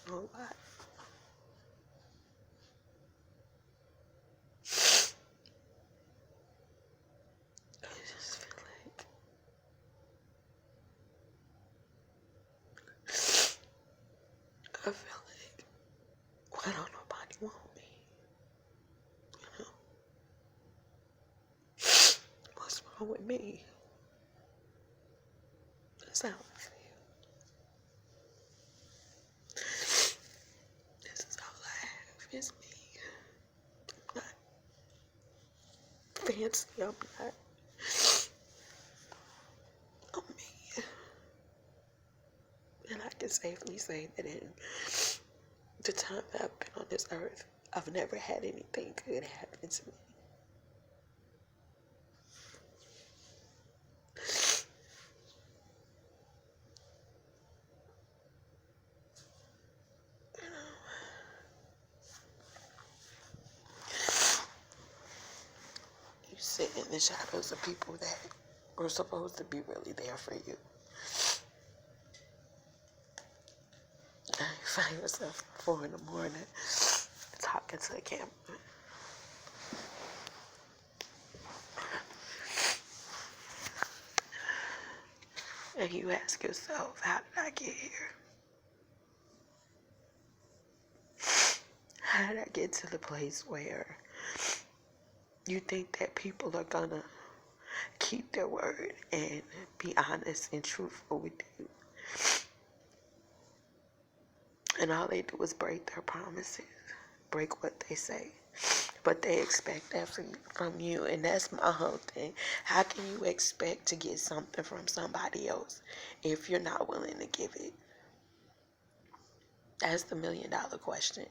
a whole lot. I just feel like why don't nobody want me? You know, what's wrong with me? That's how I feel. This is all I have. It's me. I'm not fancy. I'm me. And I can safely say that in the time that I've been on this earth, I've never had anything good happen to me. You sit in the shadows of people that were supposed to be really there for you. And you find yourself at 4 in the morning talking to a camera. And you ask yourself, how did I get here? How did I get to the place where you think that people are gonna keep their word and be honest and truthful with you? And all they do is break their promises, break what they say. But they expect that from you, and that's my whole thing. How can you expect to get something from somebody else if you're not willing to give it? That's the $1 million question.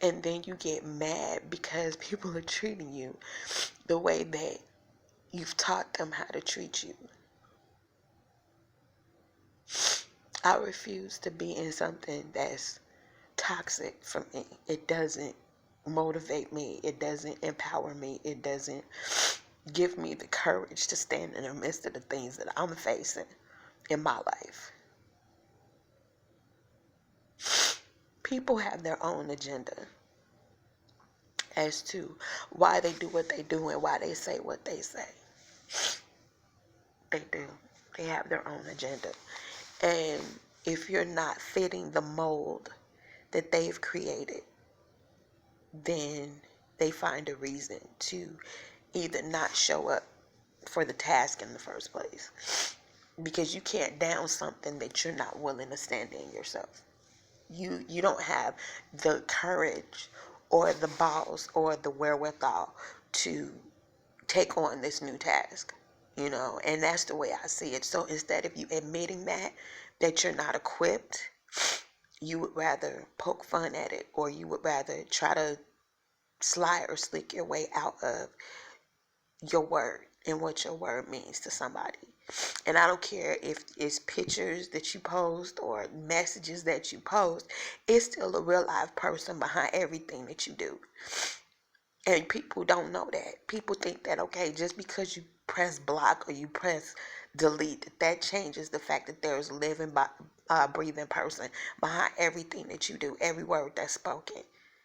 And then you get mad because people are treating you the way that you've taught them how to treat you. I refuse to be in something that's toxic for me. It doesn't motivate me. It doesn't empower me. It doesn't give me the courage to stand in the midst of the things that I'm facing in my life. People have their own agenda as to why they do what they do and why they say what they say. They do. They have their own agenda. And if you're not fitting the mold that they've created, then they find a reason to either not show up for the task in the first place. Because you can't down something that you're not willing to stand in yourself. You don't have the courage or the balls or the wherewithal to take on this new task, and that's the way I see it. So instead of you admitting that you're not equipped, you would rather poke fun at it, or you would rather try to slide or slick your way out of your word and what your word means to somebody. And I don't care if it's pictures that you post or messages that you post, it's still a real live person behind everything that you do. And people don't know that. People think that, okay, just because you press block or you press delete, that changes the fact that there's a living, breathing person behind everything that you do, every word that's spoken.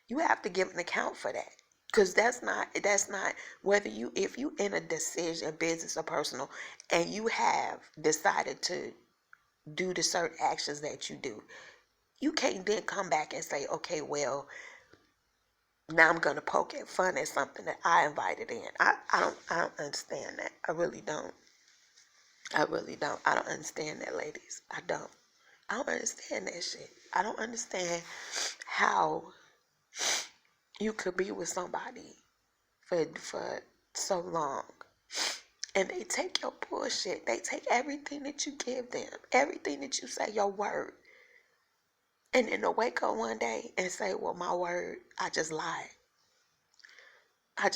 You have to give an account for that. Because that's not whether if you in a decision, business or personal, and you have decided to do the certain actions that you do, you can't then come back and say, okay, well, now I'm gonna poke at fun at something that I invited in. I don't understand that. I really don't. I don't understand that, ladies. I don't understand that shit. I don't understand how you could be with somebody for so long, and they take your bullshit. They take everything that you give them, everything that you say, your word, and then to wake up one day and say, well, my word, I just lied. I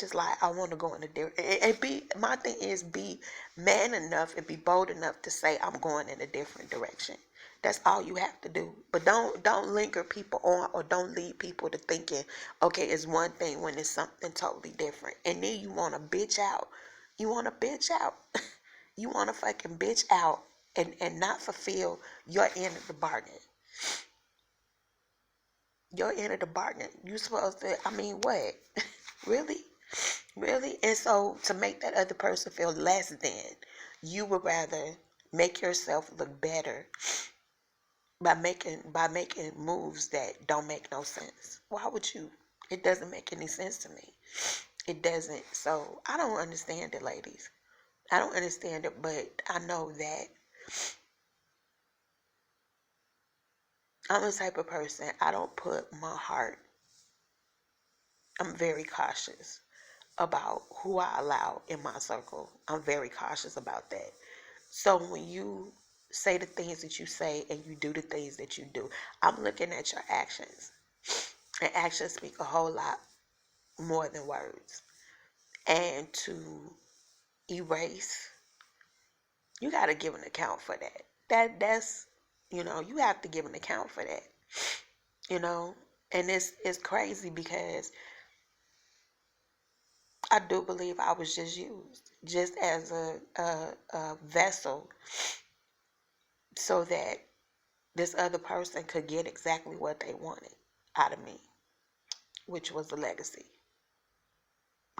want to go in a different, my thing is, be man enough and be bold enough to say, I'm going in a different direction. That's all you have to do. But don't linger people on, or don't lead people to thinking, okay, it's one thing when it's something totally different. And then you want to bitch out. You want to bitch out. You want to fucking bitch out and not fulfill your end of the bargain. Your end of the bargain. You supposed to, I mean, what? Really? Really? And so to make that other person feel less than, you would rather make yourself look better by making moves that don't make no sense. Why would you? It doesn't make any sense to me. It doesn't. So I don't understand it, ladies. I don't understand it, but I know that I'm the type of person, I don't put my heart, I'm very cautious about who I allow in my circle. I'm very cautious about that. So when you say the things that you say and you do the things that you do, I'm looking at your actions. And actions speak a whole lot more than words. And to erase, you got to give an account for that. That's you have to give an account for that. You know, and it's crazy because I do believe I was just used, just as a vessel, so that this other person could get exactly what they wanted out of me, which was a legacy.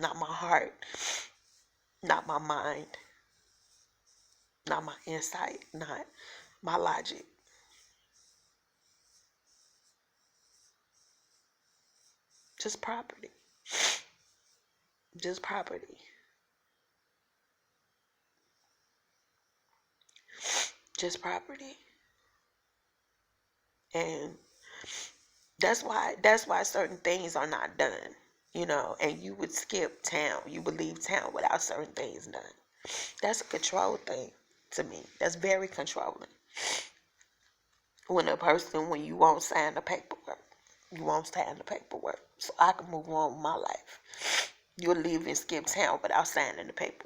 Not my heart, not my mind, not my insight, not my logic. Just property. Just property. Just property. And that's why certain things are not done. And you would skip town. You would leave town without certain things done. That's a control thing to me. That's very controlling. When you won't sign the paperwork, you won't sign the paperwork, so I can move on with my life. You'll leave and skip town without signing the paperwork.